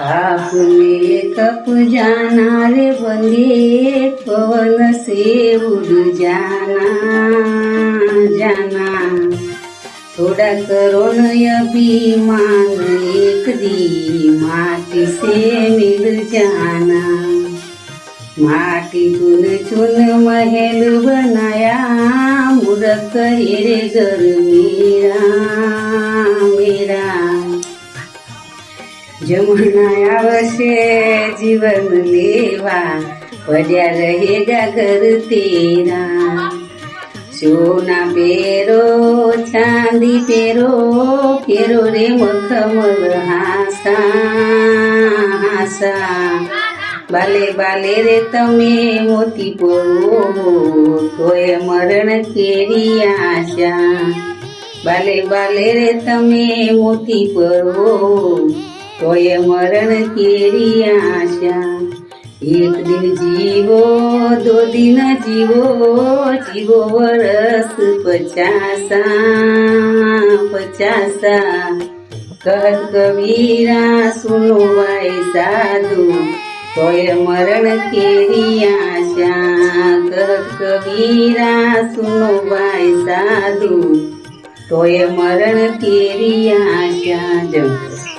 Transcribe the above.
आपने कब जाना रे बंदे पवन से उड़ जाना जाना थोड़ा करो न अभिमान एक दी माटी से मिल जाना माटी चुन चुन महल बनाया मूर्ख रे घर मेरा जमुना आवशे जीवन लेवा पड़ा रहेगा घर तेरा सोना पेरो चांदी पेरो फेरो रे मखमल हासा हासा बाले बाले रे तमे मोती पड़ो तोय मरण केरी आशा बाले बाले रे तमे मोती पड़ो तोय मरण केरी आशा एक दिन जीवो दो दिन जीवो जीवो वर्ष पचासा पचासा कहत कबीरा सुनो भाई साधु तोय मरण केरी आशा कहत कबीरा सुनो भाई साधु तोय मरण केरी आशा जय